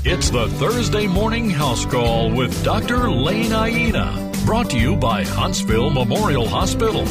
It's the Thursday Morning House Call with Dr. Lane Aiena. Brought to you by Huntsville Memorial Hospital.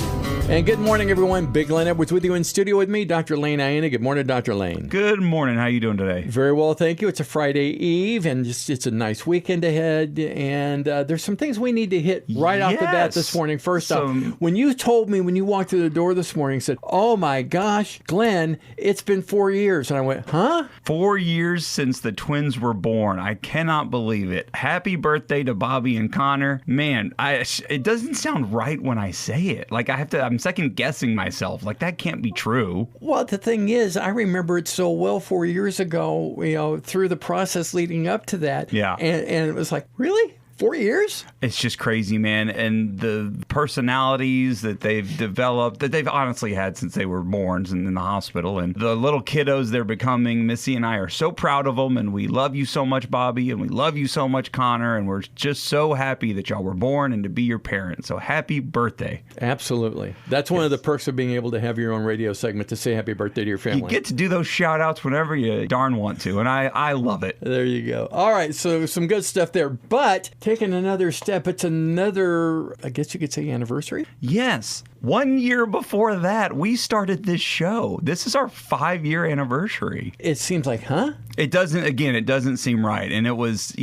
And good morning, everyone. Big Lane Edwards with you in studio with me, Dr. Lane Aiena. Good morning, Dr. Lane. Good morning. How you doing today? Very well, thank you. It's a Friday Eve, and it's a nice weekend ahead. And there's some things we need to hit right off the bat this morning. First off, when you told me when you walked through the door this morning, said, "Oh my gosh, Glenn, it's been 4 years," and I went, "Huh?" 4 years since the twins were born. I cannot believe it. Happy birthday to Bobby and Connor. Man, it doesn't sound right when I say it. Like I'm second guessing myself. Like that can't be true. Well, the thing is, I remember it so well 4 years ago, through the process leading up to that. Yeah. And it was like, really? 4 years? It's just crazy, man. And the personalities that they've developed, that they've honestly had since they were born and in the hospital, and the little kiddos they're becoming, Missy and I are so proud of them, and we love you so much, Bobby, and we love you so much, Connor, and we're just so happy that y'all were born and to be your parents. So happy birthday. Absolutely. That's one of the perks of being able to have your own radio segment, to say happy birthday to your family. You get to do those shout outs whenever you darn want to, and I love it. There you go. All right, so some good stuff there, but taking another step, it's another, I guess you could say, anniversary? Yes. 1 year before that, we started this show. This is our 5-year anniversary. It seems like, huh? It doesn't seem right. And it was,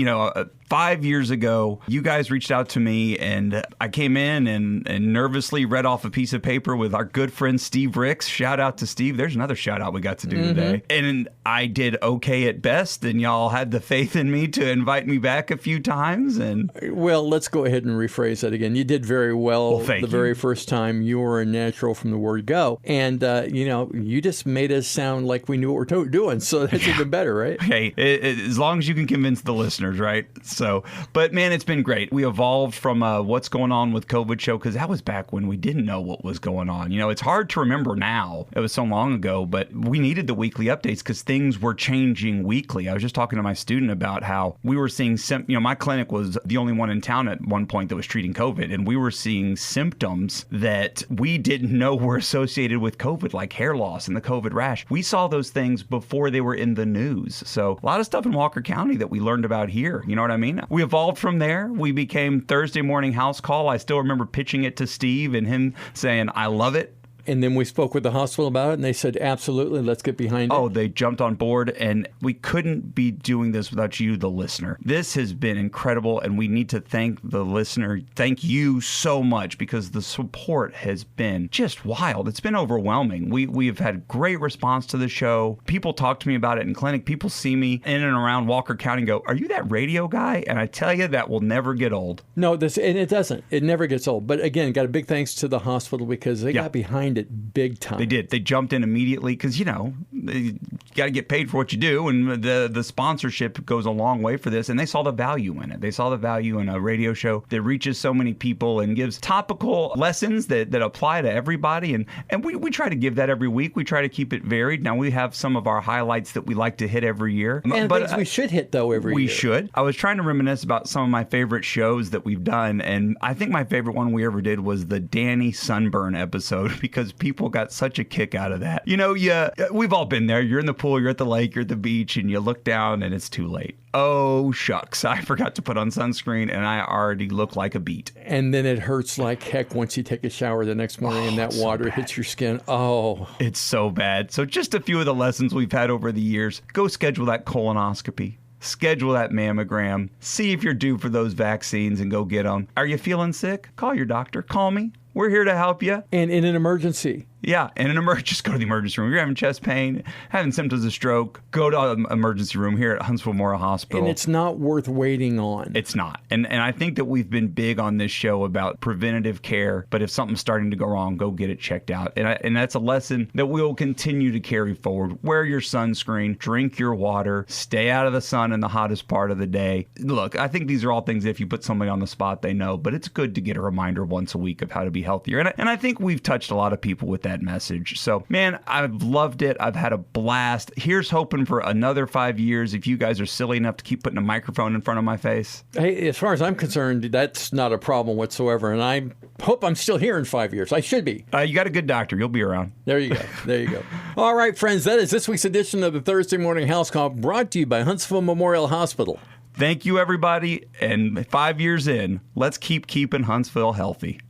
5 years ago, you guys reached out to me, and I came in and nervously read off a piece of paper with our good friend Steve Ricks. Shout out to Steve. There's another shout out we got to do today. And I did okay at best, and y'all had the faith in me to invite me back a few times. And well, let's go ahead and rephrase that again. You did very well the very first time. You were a natural from the word go. And, you just made us sound like we knew what we were doing. So that's even better, right? Hey, as long as you can convince the listeners, right? So, but man, it's been great. We evolved from What's Going On with COVID show, because that was back when we didn't know what was going on. It's hard to remember now. It was so long ago, but we needed the weekly updates because things were changing weekly. I was just talking to my student about how we were seeing, my clinic was the only one in town at one point that was treating COVID, and we were seeing symptoms that we didn't know were associated with COVID, like hair loss and the COVID rash. We saw those things before they were in the news. So a lot of stuff in Walker County that we learned about here. You know what I mean? We evolved from there. We became Thursday Morning House Call. I still remember pitching it to Steve and him saying, "I love it." And then we spoke with the hospital about it, and they said, absolutely, let's get behind it. Oh, they jumped on board, and we couldn't be doing this without you, the listener. This has been incredible, and we need to thank the listener. Thank you so much, because the support has been just wild. It's been overwhelming. We've had great response to the show. People talk to me about it in clinic. People see me in and around Walker County and go, "Are you that radio guy?" And I tell you, that will never get old. No, and it doesn't. It never gets old. But again, got a big thanks to the hospital, because they got behind it big time. They did. They jumped in immediately because, you got to get paid for what you do, and the sponsorship goes a long way for this, and they saw the value in it. They saw the value in a radio show that reaches so many people and gives topical lessons that apply to everybody, and we try to give that every week. We try to keep it varied. Now, we have some of our highlights that we like to hit every year. And things we should hit, though, every year. We should. I was trying to reminisce about some of my favorite shows that we've done, and I think my favorite one we ever did was the Danny Sunburn episode, because people got such a kick out of that. We've all been there. You're in the pool, you're at the lake, you're at the beach, and you look down and it's too late. Oh, shucks. I forgot to put on sunscreen, and I already look like a beet. And then it hurts like heck once you take a shower the next morning and that water hits your skin. Oh. It's so bad. So just a few of the lessons we've had over the years. Go schedule that colonoscopy. Schedule that mammogram. See if you're due for those vaccines and go get them. Are you feeling sick? Call your doctor. Call me. We're here to help you. And in an emergency. Yeah, in an emergency, just go to the emergency room. You're having chest pain, having symptoms of stroke, go to an emergency room here at Huntsville Memorial Hospital. And it's not worth waiting on. It's not. And I think that we've been big on this show about preventative care, but if something's starting to go wrong, go get it checked out. And that's a lesson that we'll continue to carry forward. Wear your sunscreen, drink your water, stay out of the sun in the hottest part of the day. Look, I think these are all things that if you put somebody on the spot, they know, but it's good to get a reminder once a week of how to be healthier. And I think we've touched a lot of people with that. that message. So, man, I've loved it. I've had a blast. Here's hoping for another 5 years if you guys are silly enough to keep putting a microphone in front of my face. Hey, as far as I'm concerned, that's not a problem whatsoever. And I hope I'm still here in 5 years. I should be. You got a good doctor. You'll be around. There you go. There you go. All right, friends, that is this week's edition of the Thursday Morning House Call, brought to you by Huntsville Memorial Hospital. Thank you, everybody. And 5 years in, let's keep keeping Huntsville healthy.